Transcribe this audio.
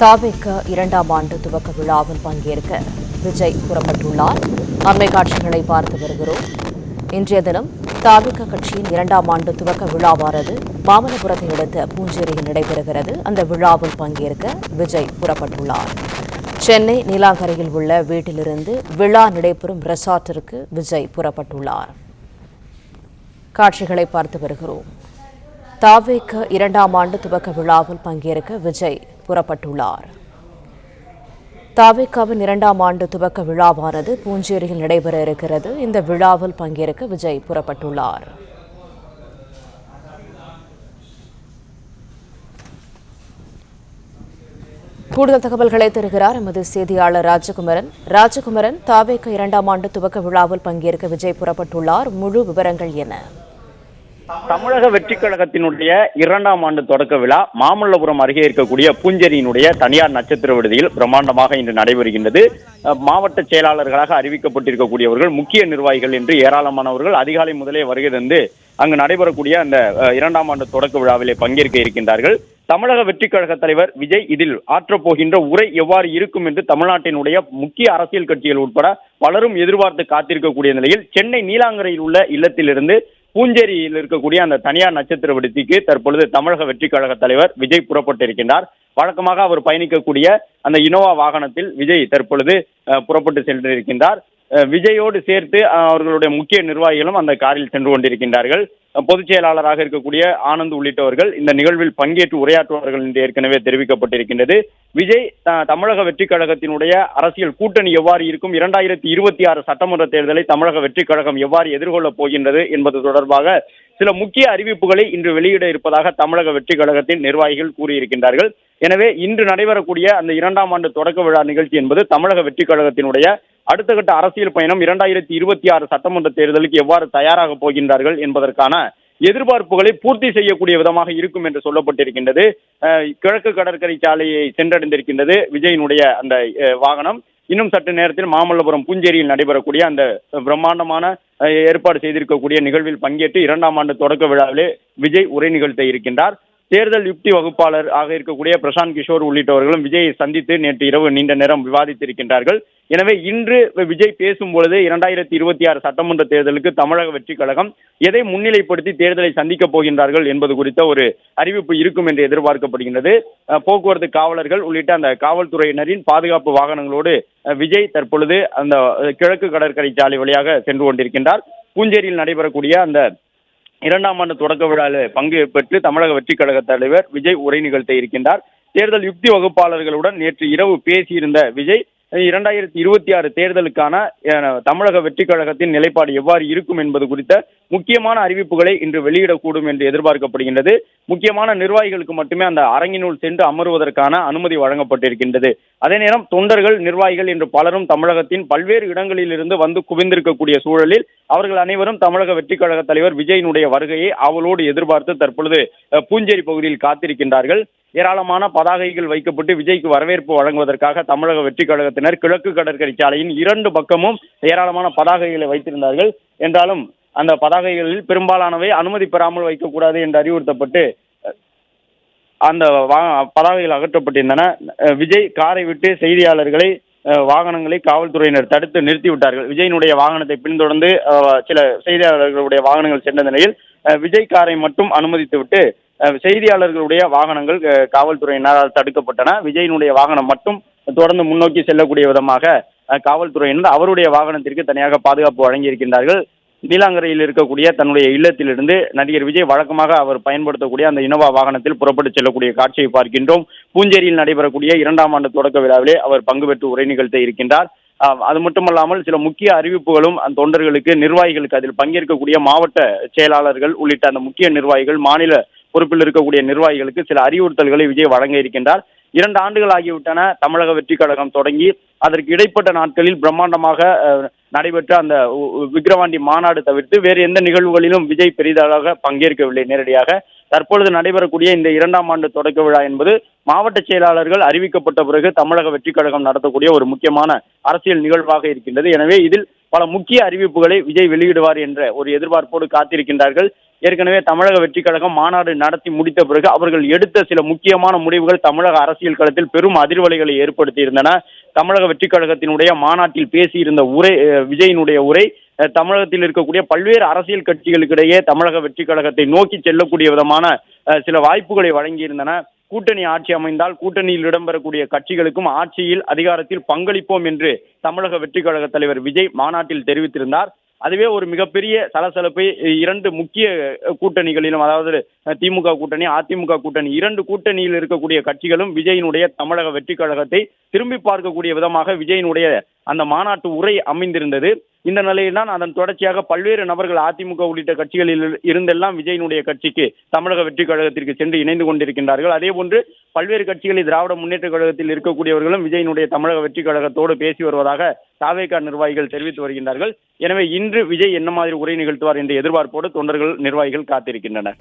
தாவேக 2ஆம் ஆண்டு துவக்க விழாவில் பங்கேற்க விஜய் புறப்பட்டுள்ளார். அண்மை காட்சிகளை பார்த்து வருகிறோம். இன்றைய தினம் தாவேக கட்சியின் 2ஆம் ஆண்டு துவக்க விழாவானது மாமல்லபுரத்தை அடுத்த பூஞ்சேரியில் நடைபெறுகிறது. அந்த விழாவில் பங்கேற்க விஜய் புறப்பட்டுள்ளார். சென்னை நீலாங்கரையில் உள்ள வீட்டிலிருந்து விழா நடைபெறும் ரெசார்ட்டிற்கு விஜய் புறப்பட்டுள்ளார். காட்சிகளை பார்த்து வருகிறோம். தாவேக 2ஆம் ஆண்டு துவக்க விழாவில் பங்கேற்க விஜய் புறப்பட்டுள்ளார். தாவேகாவின் 2ஆம் ஆண்டு துவக்க விழாவானது பூஞ்சேரியில் நடைபெற இருக்கிறது. இந்த விழாவில் பங்கேற்க விஜய் புறப்பட்டுள்ளார். கூடுதல் தகவல்களை தருகிறார் எமது செய்தியாளர் ராஜகுமரன். தாவேக 2ஆம் ஆண்டு துவக்க விழாவில் பங்கேற்க விஜய் புறப்பட்டுள்ளார். முழு விவரங்கள் என்ன? தமிழக வெற்றி கழகத்தினுடைய 2ஆம் ஆண்டு தொடக்க விழா மாமல்லபுரம் அருகே இருக்கக்கூடிய பூஞ்சேரியினுடைய தனியார் நட்சத்திர விடுதியில் பிரம்மாண்டமாக இன்று நடைபெறுகின்றது. மாவட்ட செயலாளர்களாக அறிவிக்கப்பட்டிருக்கக்கூடியவர்கள், முக்கிய நிர்வாகிகள் என்று ஏராளமானவர்கள் அதிகாலை முதலே வருகை தந்து அங்கு நடைபெறக்கூடிய அந்த 2ஆம் ஆண்டு தொடக்க விழாவிலே பங்கேற்க இருக்கின்றார்கள். தமிழக வெற்றி கழக தலைவர் விஜய் இதில் ஆற்றப்போகின்ற உரை எவ்வாறு இருக்கும் என்று தமிழ்நாட்டினுடைய முக்கிய அரசியல் கட்சிகள் உட்பட பலரும் எதிர்பார்த்து காத்திருக்கக்கூடிய நிலையில் சென்னை நீலாங்கரையில் உள்ள இல்லத்திலிருந்து பூஞ்சேரியில் இருக்கக்கூடிய அந்த தனியார் நட்சத்திர விடுதிக்கு தற்பொழுது தமிழக வெற்றி கழக தலைவர் விஜய் புறப்பட்டிருக்கின்றார். வழக்கமாக அவர் பயணிக்கக்கூடிய அந்த இனோவா வாகனத்தில் விஜய் தற்பொழுது புறப்பட்டு சென்றிருக்கின்றார். விஜயோடு சேர்த்து அவர்களுடைய முக்கிய நிர்வாகிகளும் அந்த காரில் சென்று கொண்டிருக்கின்றார்கள். பொதுச் செயலாளராக இருக்கக்கூடிய ஆனந்த் உள்ளிட்டவர்கள் இந்த நிகழ்வில் பங்கேற்று உரையாற்றுவார்கள் என்று ஏற்கனவே தெரிவிக்கப்பட்டிருக்கின்றது. விஜய் தமிழக வெற்றி கழகத்தினுடைய அரசியல் கூட்டணி எவ்வாறு இருக்கும், 2026 சட்டமன்ற தேர்தலை தமிழக வெற்றி கழகம் எவ்வாறு எதிர்கொள்ளப் போகின்றது என்பது தொடர்பாக சில முக்கிய அறிவிப்புகளை இன்று வெளியிட இருப்பதாக தமிழக வெற்றி கழகத்தின் நிர்வாகிகள் கூறியிருக்கின்றார்கள். எனவே இன்று நடைபெறக்கூடிய அந்த 2ஆம் ஆண்டு தொடக்க விழா நிகழ்ச்சி என்பது தமிழக வெற்றி கழகத்தினுடைய அடுத்த கட்ட அரசியல் பயணம் 2026 சட்டமன்ற தேர்தலுக்கு எவ்வாறு தயாராக போகின்றார்கள் என்பதற்கான எதிர்பார்ப்புகளை பூர்த்தி செய்யக்கூடிய விதமாக இருக்கும் என்று சொல்லப்பட்டிருக்கின்றது. கிழக்கு கடற்கரை சாலையை சென்றடைந்திருக்கின்றது விஜயினுடைய அந்த வாகனம். இன்னும் சற்று நேரத்தில் மாமல்லபுரம் பூஞ்சேரியில் நடைபெறக்கூடிய அந்த பிரம்மாண்டமான ஏற்பாடு செய்திருக்கக்கூடிய நிகழ்வில் பங்கேற்று 2ஆம் ஆண்டு தொடக்க விழாவிலே விஜய் உரை நிகழ்த்த இருக்கின்றார். தேர்தல் யுக்தி வகுப்பாளர் ஆக இருக்கக்கூடிய பிரசாந்த் கிஷோர் உள்ளிட்டவர்களும் விஜயை சந்தித்து நேற்று இரவு நீண்ட நேரம் விவாதித்திருக்கின்றார்கள். எனவே இன்று விஜய் பேசும்பொழுது 2026 சட்டமன்ற தேர்தலுக்கு தமிழக வெற்றி கழகம் எதை முன்னிலைப்படுத்தி தேர்தலை சந்திக்கப் போகின்றார்கள் என்பது குறித்த ஒரு அறிவிப்பு இருக்கும் என்று எதிர்பார்க்கப்படுகின்றது. போக்குவரத்து காவலர்கள் உள்ளிட்ட அந்த காவல்துறையினரின் பாதுகாப்பு வாகனங்களோடு விஜய் தற்பொழுது அந்த கிழக்கு கடற்கரை சாலை வழியாக சென்று கொண்டிருக்கின்றார். பூஞ்சேரியில் நடைபெறக்கூடிய அந்த 2ஆம் ஆண்டு தொடக்க விழாவில் பங்கு பெற்று தமிழக வெற்றி கழக தலைவர் விஜய் உரை நிகழ்த்த இருக்கின்றார். தேர்தல் யுக்தி வகுப்பாளர்களுடன் நேற்று இரவு பேசியிருந்த விஜய் 2026 தேர்தலுக்கான தமிழக வெற்றி கழகத்தின் நிலைப்பாடு எவ்வாறு இருக்கும் என்பது குறித்த முக்கியமான அறிவிப்புகளை இன்று வெளியிடக்கூடும் என்று எதிர்பார்க்கப்படுகின்றது. முக்கியமான நிர்வாகிகளுக்கு மட்டுமே அந்த அரங்கினுள் சென்று அமர்வதற்கான அனுமதி வழங்கப்பட்டிருக்கின்றது. அதே நேரம் தொண்டர்கள், நிர்வாகிகள் என்று பலரும் தமிழகத்தின் பல்வேறு இடங்களில் இருந்து வந்து குவிந்திருக்கக்கூடிய சூழலில் அவர்கள் அனைவரும் தமிழக வெற்றி கழக தலைவர் விஜயினுடைய வருகையை அவளோடு எதிர்பார்த்து தற்பொழுது பூஞ்சேரி பகுதியில் காத்திருக்கின்றார்கள். ஏராளமான பதாகைகள் வைக்கப்பட்டு விஜய்க்கு வரவேற்பு வழங்குவதற்காக தமிழக வெற்றி கழகத்தினர் கிழக்கு கடற்கரை சாலையின் 2 பக்கமும் ஏராளமான பதாகைகளை வைத்திருந்தார்கள். என்றாலும் அந்த பதாகைகளில் பெரும்பாலானவை அனுமதி பெறாமல் வைக்கக்கூடாது என்று அறிவுறுத்தப்பட்டு அந்த பதாகைகள் அகற்றப்பட்டிருந்தன. விஜய் காரை விட்டு செய்தியாளர்களை, வாகனங்களை காவல்துறையினர் தடுத்து நிறுத்திவிட்டார்கள். விஜயினுடைய வாகனத்தை பின்தொடர்ந்து சில செய்தியாளர்களுடைய வாகனங்கள் சென்ற நிலையில் விஜய் காரை மட்டும் அனுமதித்துவிட்டு செய்தியாளர்களுடைய வாகனங்கள் காவல்துறையினரால் தடுக்கப்பட்டன. விஜயினுடைய வாகனம் மட்டும் தொடர்ந்து முன்னோக்கி செல்லக்கூடிய விதமாக காவல்துறையினர் அவருடைய வாகனத்திற்கு தனியாக பாதுகாப்பு வழங்கியிருக்கின்றார்கள். நீலாங்கரையில் இருக்கக்கூடிய தன்னுடைய இல்லத்திலிருந்து நடிகர் விஜய் வழக்கமாக அவர் பயன்படுத்தக்கூடிய அந்த இனோவா வாகனத்தில் புறப்பட்டு செல்லக்கூடிய காட்சியை பார்க்கின்றோம். பூஞ்சேரியில் நடைபெறக்கூடிய 2ஆம் ஆண்டு தொடக்க விழாவிலே அவர் பங்கு பெற்று உரை நிகழ்த்த இருக்கின்றார். அது மட்டுமல்லாமல் சில முக்கிய அறிவிப்புகளும் அந்த தொண்டர்களுக்கு, நிர்வாகிகளுக்கு, அதில் பங்கேற்கக்கூடிய மாவட்ட செயலாளர்கள் உள்ளிட்ட அந்த முக்கிய நிர்வாகிகள், மாநில பொறுப்பில் இருக்கக்கூடிய நிர்வாகிகளுக்கு சில அறிவுறுத்தல்களை விஜய் வழங்க இருக்கின்றார். 2 ஆண்டுகள் ஆகிவிட்டன தமிழக வெற்றி கழகம் தொடங்கி. அதற்கு இடைப்பட்ட நாட்களில் பிரம்மாண்டமாக நடைபெற்ற அந்த விக்கிரவாண்டி மாநாடு தவிர்த்து வேறு எந்த நிகழ்வுகளிலும் விஜய் பெரிதாக பங்கேற்கவில்லை நேரடியாக. தற்பொழுது நடைபெறக்கூடிய இந்த 2ஆம் ஆண்டு தொடக்க விழா என்பது மாவட்ட செயலாளர்கள் அறிவிக்கப்பட்ட பிறகு தமிழக வெற்றி கழகம் நடத்தக்கூடிய ஒரு முக்கியமான அரசியல் நிகழ்வாக இருக்கின்றது. எனவே இதில் பல முக்கிய அறிவிப்புகளை விஜய் வெளியிடுவார் என்ற ஒரு எதிர்பார்ப்போடு காத்திருக்கின்றார்கள். ஏற்கனவே தமிழக வெற்றி கழகம் மாநாடு நடத்தி முடித்த பிறகு அவர்கள் எடுத்த சில முக்கியமான முடிவுகள் தமிழக அரசியல் களத்தில் பெரும் அதிர்வலைகளை ஏற்படுத்தி இருந்தன. தமிழக வெற்றி கழகத்தினுடைய மாநாட்டில் பேசியிருந்த விஜயினுடைய உரை தமிழகத்தில் இருக்கக்கூடிய பல்வேறு அரசியல் கட்சிகளுக்கிடையே தமிழக வெற்றி கழகத்தை நோக்கி செல்லக்கூடிய விதமான சில வாய்ப்புகளை வழங்கியிருந்தன. கூட்டணி ஆட்சி அமைந்தால் கூட்டணியில் இடம்பெறக்கூடிய கட்சிகளுக்கும் ஆட்சியில் அதிகாரத்தில் பங்களிப்போம் என்று தமிழக வெற்றி கழக தலைவர் விஜய் மாநாட்டில் தெரிவித்திருந்தார். அதுவே ஒரு மிகப்பெரிய சலசலப்பை இரண்டு முக்கிய கூட்டணிகளிலும், அதாவது திமுக கூட்டணி, அதிமுக கூட்டணி, இரண்டு கூட்டணியில் இருக்கக்கூடிய கட்சிகளும் விஜயினுடைய தமிழக வெற்றி கழகத்தை திரும்பி பார்க்கக்கூடிய விதமாக விஜயினுடைய அந்த மாநாட்டு உரை அமைந்திருந்தது. இந்த நிலையில்தான் அதன் தொடர்ச்சியாக பல்வேறு நபர்கள் அதிமுக உள்ளிட்ட கட்சிகளில் இருந்தெல்லாம் விஜயினுடைய கட்சிக்கு தமிழக வெற்றி கழகத்திற்கு சென்று இணைந்து கொண்டிருக்கின்றார்கள். அதே போன்று பல்வேறு கட்சிகளில் திராவிட முன்னேற்ற கழகத்தில் இருக்கக்கூடியவர்களும் விஜயினுடைய தமிழக வெற்றி கழகத்தோடு பேசி வருவதாக தாவேகா நிர்வாகிகள் தெரிவித்து வருகின்றார்கள். எனவே இன்று விஜய் என்ன மாதிரி உரை நிகழ்த்துவார் என்ற எதிர்பார்ப்போடு தொண்டர்கள், நிர்வாகிகள் காத்திருக்கின்றனர்.